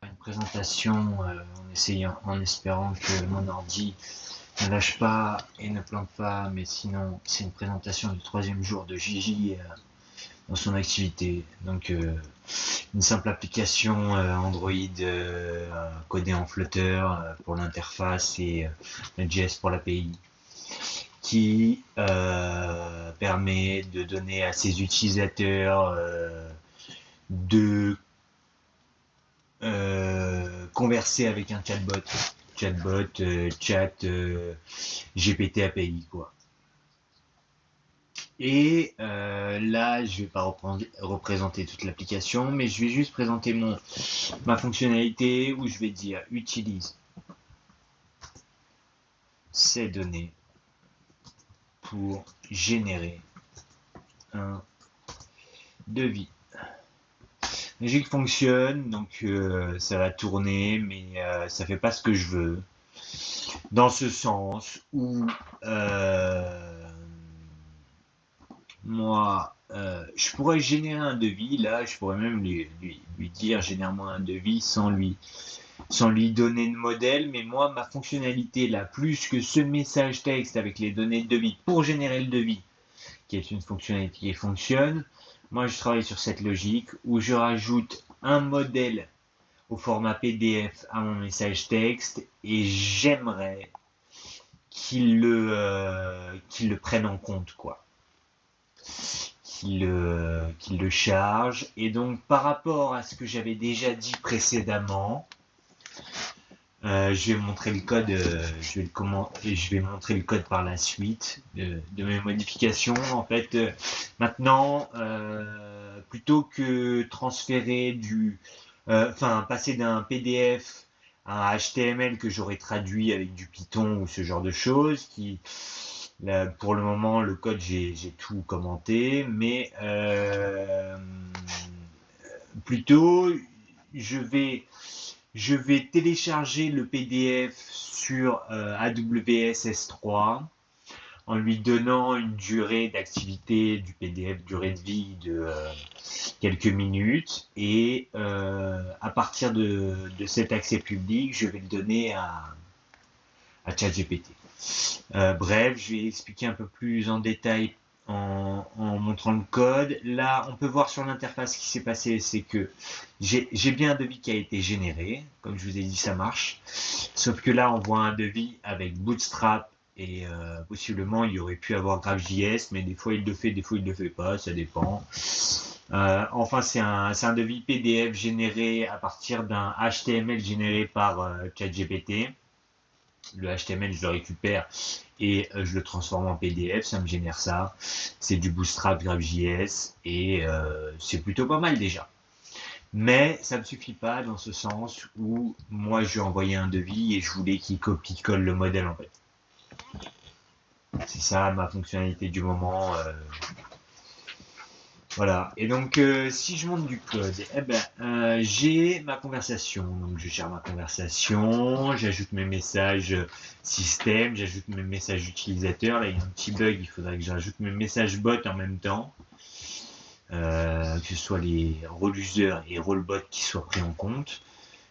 Une présentation en espérant que mon ordi ne lâche pas et ne plante pas, mais sinon c'est une présentation du troisième jour de Gigi dans son activité. Donc une simple application Android codée en Flutter pour l'interface et Node.js pour l'API qui permet de donner à ses utilisateurs de converser avec un chat GPT API quoi. Et là, je vais pas représenter toute l'application, mais je vais juste présenter ma fonctionnalité où je vais dire utilise ces données pour générer un devis. La logique fonctionne, donc ça va tourner, mais ça fait pas ce que je veux. Dans ce sens où moi, je pourrais générer un devis, là, je pourrais même lui dire génère-moi un devis sans lui donner de modèle, mais moi, ma fonctionnalité là, plus que ce message texte avec les données de devis pour générer le devis, qui est une fonctionnalité qui fonctionne, moi je travaille sur cette logique où je rajoute un modèle au format PDF à mon message texte et j'aimerais qu'il le prenne en compte, quoi. Qu'il le charge. Et donc, par rapport à ce que j'avais déjà dit précédemment, je vais montrer le code, je vais montrer le code par la suite de mes modifications. En fait, maintenant, plutôt que transférer passer d'un PDF à un HTML que j'aurais traduit avec du Python ou ce genre de choses, là, pour le moment, le code, j'ai tout commenté, mais plutôt, je vais je vais télécharger le PDF sur AWS S3 en lui donnant une durée d'activité du PDF, durée de vie de quelques minutes. Et à partir de cet accès public, je vais le donner à ChatGPT. Bref, je vais expliquer un peu plus en détail en montrant le code. Là, on peut voir sur l'interface ce qui s'est passé, c'est que j'ai bien un devis qui a été généré. Comme je vous ai dit, ça marche. Sauf que là, on voit un devis avec Bootstrap et possiblement il y aurait pu avoir GraphJS, mais des fois il le fait, des fois il le fait pas, ça dépend. Enfin, c'est un devis PDF généré à partir d'un HTML généré par ChatGPT. Le HTML, je le récupère et je le transforme en PDF, ça me génère ça. C'est du Bootstrap GraphJS et c'est plutôt pas mal déjà. Mais ça ne me suffit pas dans ce sens où moi je lui ai envoyé un devis et je voulais qu'il copie-colle le modèle en fait. C'est ça ma fonctionnalité du moment. Voilà. Et donc, si je monte du code, j'ai ma conversation. Donc, je gère ma conversation, j'ajoute mes messages système, j'ajoute mes messages utilisateurs. Là, il y a un petit bug, il faudrait que j'ajoute mes messages bot en même temps. Que ce soit les role users et role bot qui soient pris en compte.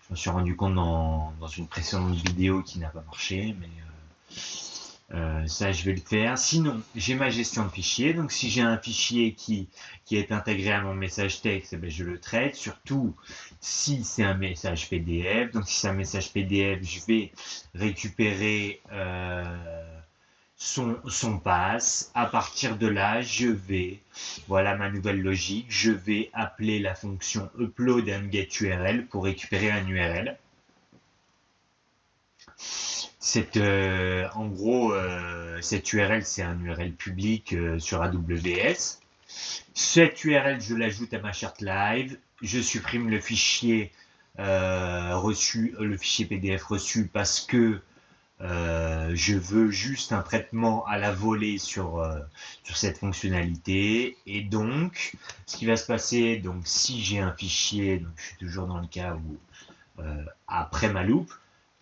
Je me suis rendu compte dans une précédente vidéo qui n'a pas marché, mais ça, je vais le faire. Sinon, j'ai ma gestion de fichiers. Donc, si j'ai un fichier qui est intégré à mon message texte, je le traite. Surtout si c'est un message PDF. Donc, si c'est un message PDF, je vais récupérer son pass. À partir de là, voilà ma nouvelle logique, je vais appeler la fonction upload and get URL pour récupérer un URL. En gros, cette URL, c'est un URL public sur AWS. Cette URL, je l'ajoute à ma charte live. Je supprime le fichier reçu, le fichier PDF reçu parce que je veux juste un traitement à la volée sur cette fonctionnalité. Et donc, ce qui va se passer, donc si j'ai un fichier, donc je suis toujours dans le cas où après ma loupe,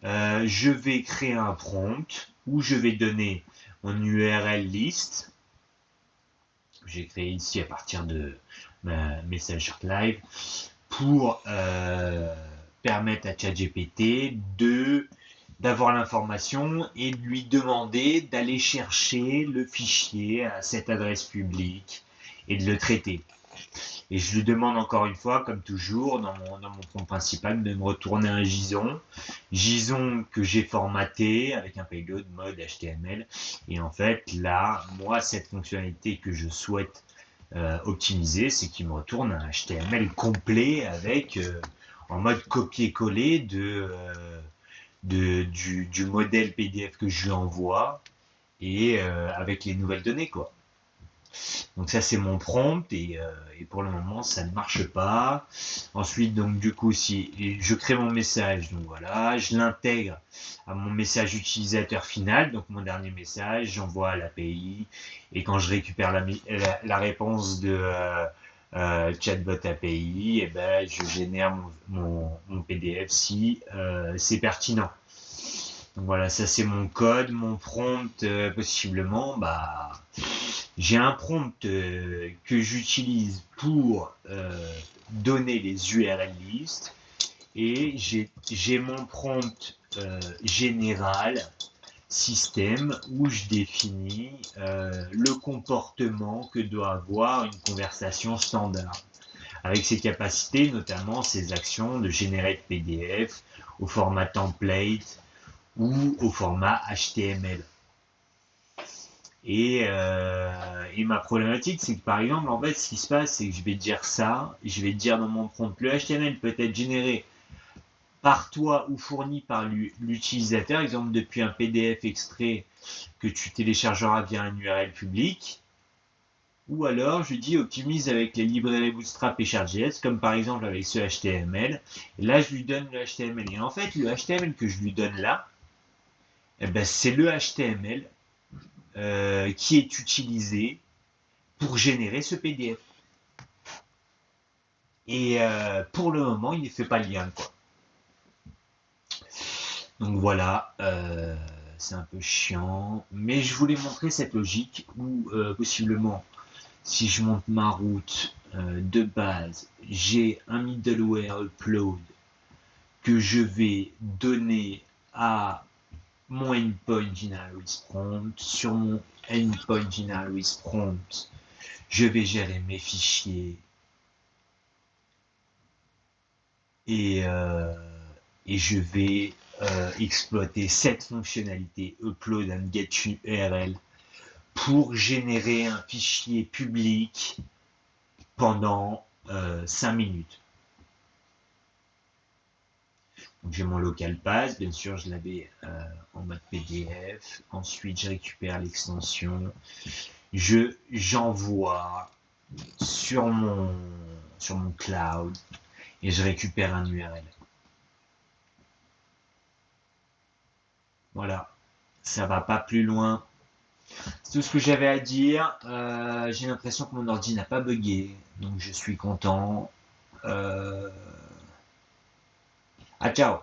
je vais créer un prompt où je vais donner mon URL list. J'ai créé ici à partir de ma message live pour permettre à ChatGPT d'avoir l'information et de lui demander d'aller chercher le fichier à cette adresse publique et de le traiter. Et je lui demande encore une fois, comme toujours, dans mon prompt principal, de me retourner un JSON que j'ai formaté avec un payload mode HTML. Et en fait, là, moi, cette fonctionnalité que je souhaite optimiser, c'est qu'il me retourne un HTML complet avec en mode copier-coller du modèle PDF que je lui envoie et avec les nouvelles données, quoi. Donc ça c'est mon prompt et pour le moment ça ne marche pas. Ensuite donc du coup si je crée mon message, donc voilà, je l'intègre à mon message utilisateur final, donc mon dernier message, j'envoie à l'API et quand je récupère la réponse de chatbot API, et ben je génère mon PDF si c'est pertinent. Donc voilà, ça c'est mon code, mon prompt possiblement, bah j'ai un prompt que j'utilise pour donner les URL listes et j'ai mon prompt général système où je définis le comportement que doit avoir une conversation standard avec ses capacités, notamment ses actions de générer de PDF au format template ou au format HTML. Et ma problématique, c'est que par exemple, en fait, ce qui se passe, c'est que je vais dire ça, je vais dire dans mon prompt, le HTML peut être généré par toi ou fourni par l'utilisateur, exemple depuis un PDF extrait que tu téléchargeras via un URL public, ou alors je dis optimise avec les librairies Bootstrap et Chart.js, comme par exemple avec ce HTML, et là je lui donne le HTML. Et en fait, le HTML que je lui donne là, eh ben, c'est le HTML qui est utilisé pour générer ce PDF. Et pour le moment, il ne fait pas le lien, quoi. Donc voilà, c'est un peu chiant, mais je voulais montrer cette logique où possiblement, si je monte ma route de base, j'ai un middleware upload que je vais donner à mon endpoint general with prompt. Sur mon endpoint general with prompt, je vais gérer mes fichiers et, euh, et je vais exploiter cette fonctionnalité upload and get URL pour générer un fichier public pendant 5 minutes. Donc j'ai mon local pass, bien sûr je l'avais en mode PDF. Ensuite je récupère l'extension, j'envoie sur mon cloud et je récupère un URL. Voilà, ça va pas plus loin. C'est tout ce que j'avais à dire. J'ai l'impression que mon ordi n'a pas bugué, donc je suis content. Ah, ciao.